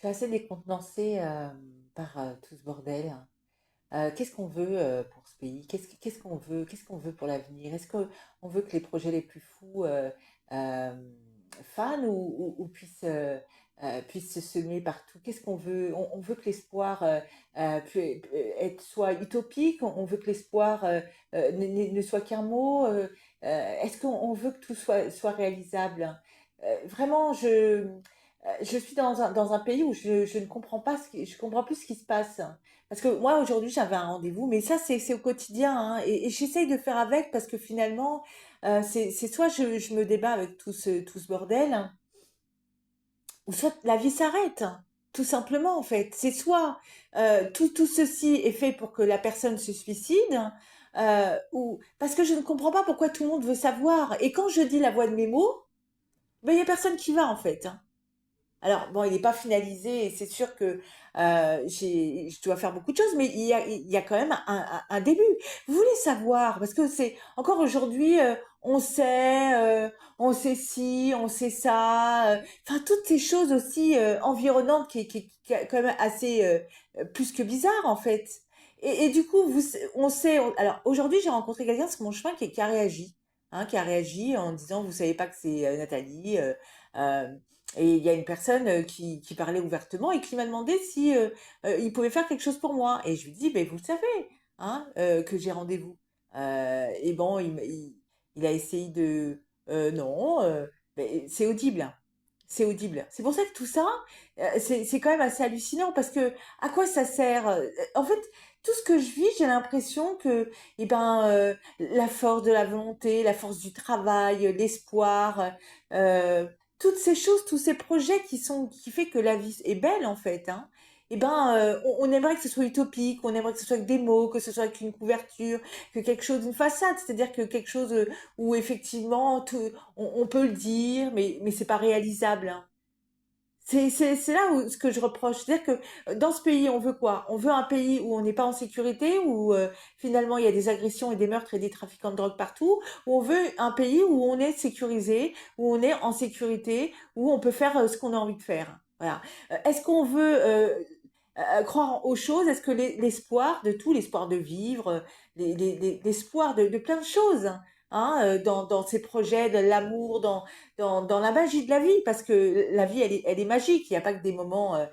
Je suis assez décontenancée par tout ce bordel. Qu'est-ce qu'on veut pour ce pays? Qu'est-ce qu'on veut? Qu'est-ce qu'on veut pour l'avenir? Est-ce qu'on veut que les projets les plus fous euh, fanent ou puissent se semer partout? Qu'est-ce qu'on veut? On veut que l'espoir soit utopique? On veut que l'espoir ne soit qu'un mot? Est-ce qu'on veut que tout soit réalisable? Vraiment, je suis dans un pays où je ne comprends pas je comprends plus ce qui se passe. Parce que moi, aujourd'hui, j'avais un rendez-vous, mais ça, c'est au quotidien, hein, et j'essaye de faire avec parce que finalement, c'est soit je me débat avec tout ce bordel, hein, ou soit la vie s'arrête, hein, tout simplement, en fait. C'est soit tout ceci est fait pour que la personne se suicide, ou parce que je ne comprends pas pourquoi tout le monde veut savoir. Et quand je dis la voix de mes mots, ben, il n'y a personne qui va, en fait, hein. Alors, bon, il n'est pas finalisé et c'est sûr que je dois faire beaucoup de choses, mais il y a quand même un début. Vous voulez savoir, parce que c'est encore aujourd'hui, on sait ci, on sait ça, enfin, toutes ces choses aussi environnantes qui est quand même assez plus que bizarre en fait. Et du coup, on sait. Alors, aujourd'hui, j'ai rencontré quelqu'un sur mon chemin qui a réagi. Hein, qui a réagi en disant, vous savez pas que c'est Nathalie. Euh, et il y a une personne qui parlait ouvertement et qui m'a demandé si il pouvait faire quelque chose pour moi. Et je lui dis, ben, vous le savez, hein, que j'ai rendez-vous. Et bon, il a essayé de... non, ben, c'est audible, hein. C'est audible. C'est pour ça que tout ça, c'est quand même assez hallucinant parce que à quoi ça sert? En fait, tout ce que je vis, j'ai l'impression que, eh ben, la force de la volonté, la force du travail, l'espoir, euh, toutes ces choses, tous ces projets qui fait que la vie est belle en fait, hein. Eh ben, on aimerait que ce soit utopique, on aimerait que ce soit avec des mots, que ce soit avec une couverture, que quelque chose, une façade, c'est-à-dire que quelque chose où effectivement on peut le dire, mais c'est pas réalisable, hein. C'est là où ce que je reproche, c'est-à-dire que dans ce pays, on veut quoi? On veut un pays où on n'est pas en sécurité, où finalement il y a des agressions et des meurtres et des trafiquants de drogue partout, ou on veut un pays où on est sécurisé, où on est en sécurité, où on peut faire ce qu'on a envie de faire. Voilà. Est-ce qu'on veut croire aux choses? Est-ce que l'espoir de tout, l'espoir de vivre, l'espoir de plein de choses, hein, dans ces projets, de l'amour, dans la magie de la vie, parce que la vie, elle est magique. Il n'y a pas que des moments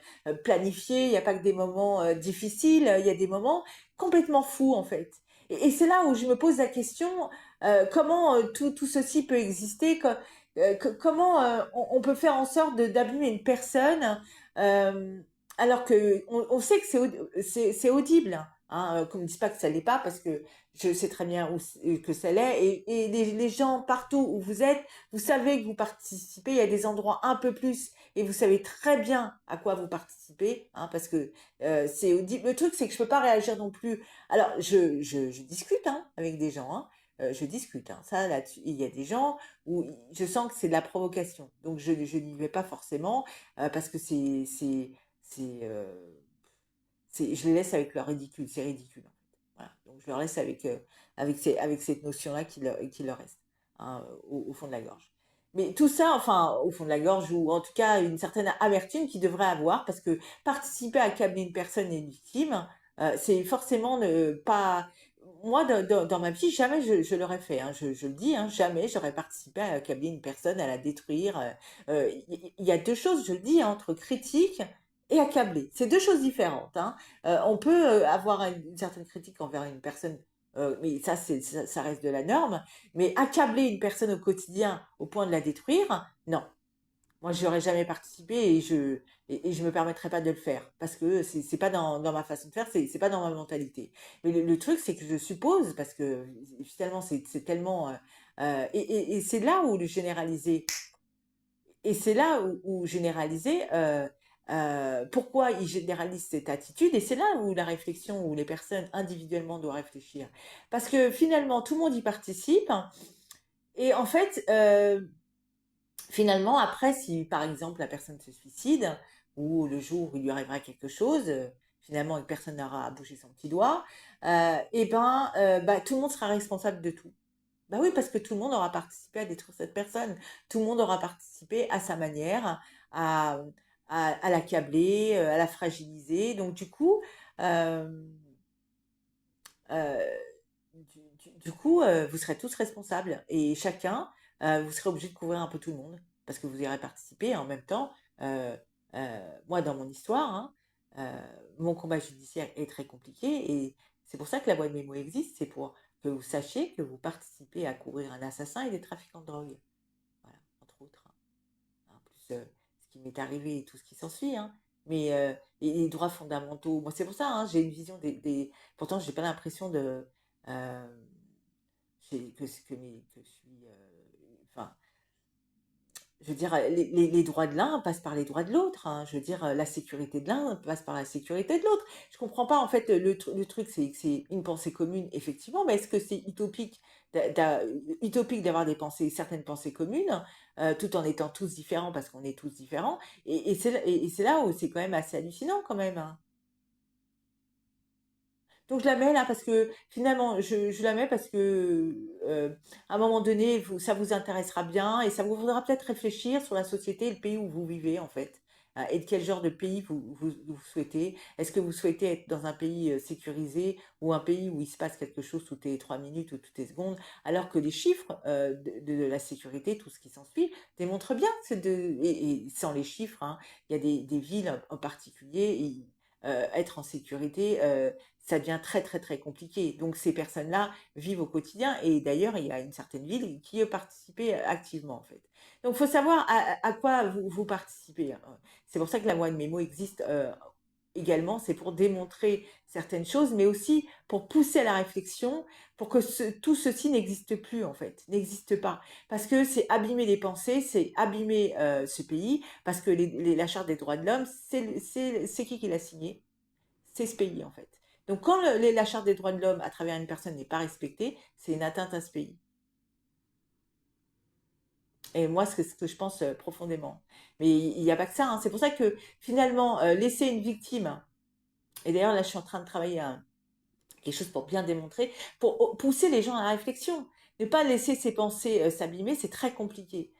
planifiés, il n'y a pas que des moments difficiles, il y a des moments complètement fous, en fait. Et c'est là où je me pose la question, comment tout ceci peut exister, comment on peut faire en sorte d'abîmer une personne euh, alors que on sait que c'est audible. Hein, qu'on ne dise pas que ça l'est pas, parce que je sais très bien que ça l'est. Et les gens partout où vous êtes, vous savez que vous participez. Il y a des endroits un peu plus, et vous savez très bien à quoi vous participez, hein, parce que c'est audible. Le truc, c'est que je peux pas réagir non plus. Alors, je discute hein, avec des gens. Hein, je discute. Hein, ça, là-dessus, il y a des gens où je sens que c'est de la provocation. Donc, je n'y vais pas forcément parce que c'est, je les laisse avec leur ridicule, c'est ridicule en fait. Voilà. Donc je leur laisse avec cette notion-là qui leur reste, hein, au fond de la gorge. Mais tout ça, enfin, au fond de la gorge, ou en tout cas une certaine amertume qu'ils devraient avoir, parce que participer à accabler une personne et une victime, c'est forcément ne pas. Moi, dans ma vie, jamais je l'aurais fait. Hein. Je le dis, hein, jamais j'aurais participé à accabler une personne, à la détruire. Il y a deux choses, je le dis, hein, entre critique et accabler. C'est deux choses différentes. Hein. On peut avoir une certaine critique envers une personne, mais ça reste de la norme. Mais accabler une personne au quotidien au point de la détruire, non. Moi, je n'aurais jamais participé et je me permettrais pas de le faire parce que c'est pas dans ma façon de faire, c'est pas dans ma mentalité. Mais le truc, c'est que je suppose, parce que finalement, c'est tellement. Et c'est là où le généraliser et c'est là où généraliser, pourquoi ils généralisent cette attitude, et c'est là où la réflexion, où les personnes individuellement doivent réfléchir. Parce que finalement, tout le monde y participe, et en fait, finalement, après, si par exemple la personne se suicide, ou le jour où il lui arrivera quelque chose, finalement, une personne n'aura à bouger son petit doigt, et ben, bah, tout le monde sera responsable de tout. Bah oui, parce que tout le monde aura participé à détruire cette personne. Tout le monde aura participé à sa manière à, à l'accabler, à la fragiliser. Donc du coup, euh, euh, vous serez tous responsables et chacun, vous serez obligé de couvrir un peu tout le monde parce que vous irez participer. Et en même temps, euh, moi, dans mon histoire, hein, mon combat judiciaire est très compliqué et c'est pour ça que la boîte mémo existe. C'est pour que vous sachiez que vous participez à couvrir un assassin et des trafiquants de drogue. Voilà, entre autres, hein. En plus, ce qui m'est arrivé et tout ce qui s'ensuit, hein. Mais et les droits fondamentaux, moi c'est pour ça, hein, j'ai une vision Pourtant, j'ai pas l'impression de euh, que je suis. Enfin, je veux dire, les droits de l'un passent par les droits de l'autre, hein. Je veux dire, la sécurité de l'un passe par la sécurité de l'autre. Je comprends pas, en fait, le truc, c'est que c'est une pensée commune, effectivement, mais est-ce que c'est utopique d'avoir certaines pensées communes, tout en étant tous différents, parce qu'on est tous différents, et c'est là où c'est quand même assez hallucinant, quand même, hein. Donc je la mets là parce que finalement, je la mets parce que à un moment donné, ça vous intéressera bien et ça vous faudra peut-être réfléchir sur la société et le pays où vous vivez en fait. Et de quel genre de pays vous souhaitez. Est-ce que vous souhaitez être dans un pays sécurisé ou un pays où il se passe quelque chose toutes les 3 minutes ou toutes les secondes, alors que les chiffres de la sécurité, tout ce qui s'ensuit, démontrent bien que et sans les chiffres, hein, il y a des villes en particulier, être en sécurité, ça devient très très très compliqué. Donc ces personnes-là vivent au quotidien et d'ailleurs il y a une certaine ville qui y participait activement en fait. Donc il faut savoir à quoi vous participez, hein. C'est pour ça que la loi de mémo existe également, c'est pour démontrer certaines choses, mais aussi pour pousser à la réflexion, pour que tout ceci n'existe plus en fait, n'existe pas. Parce que c'est abîmer les pensées, c'est abîmer ce pays, parce que la Charte des droits de l'homme, c'est qui l'a signé? C'est ce pays en fait. Donc quand la charte des droits de l'homme à travers une personne n'est pas respectée, c'est une atteinte à ce pays. Et moi, c'est ce que je pense profondément. Mais il n'y a pas que ça, hein. C'est pour ça que finalement, laisser une victime, et d'ailleurs là je suis en train de travailler à quelque chose pour bien démontrer, pour pousser les gens à la réflexion. Ne pas laisser ses pensées s'abîmer, c'est très compliqué.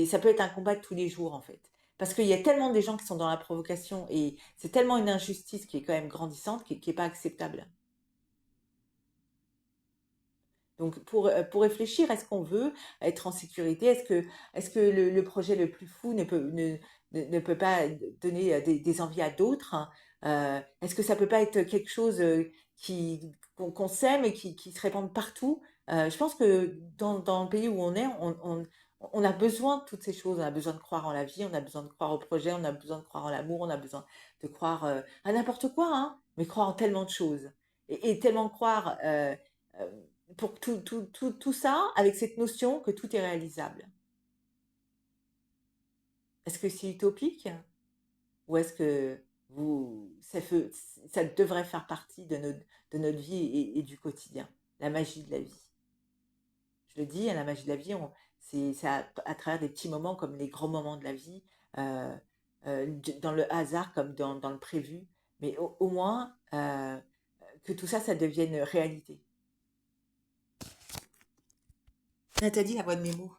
Ça peut être un combat de tous les jours en fait. Parce qu'il y a tellement de gens qui sont dans la provocation et c'est tellement une injustice qui est quand même grandissante, qui est pas acceptable. Donc pour réfléchir, est-ce qu'on veut être en sécurité? Est-ce que le projet le plus fou ne peut pas donner des envies à d'autres, hein? Est-ce que ça peut pas être quelque chose qu'on sème et qui se répande partout? Je pense que dans le pays où on est, on a besoin de toutes ces choses. On a besoin de croire en la vie, on a besoin de croire au projet, on a besoin de croire en l'amour, on a besoin de croire à n'importe quoi, hein, mais croire en tellement de choses. Et tellement croire euh, pour tout ça avec cette notion que tout est réalisable. Est-ce que c'est utopique ou est-ce que ça devrait faire partie de notre vie et du quotidien, la magie de la vie. Je le dis, hein, la magie de la vie, c'est à travers des petits moments comme les grands moments de la vie, euh, dans le hasard comme dans le prévu, mais au moins que tout ça, ça devienne réalité. Nathalie, la voix de mes mots.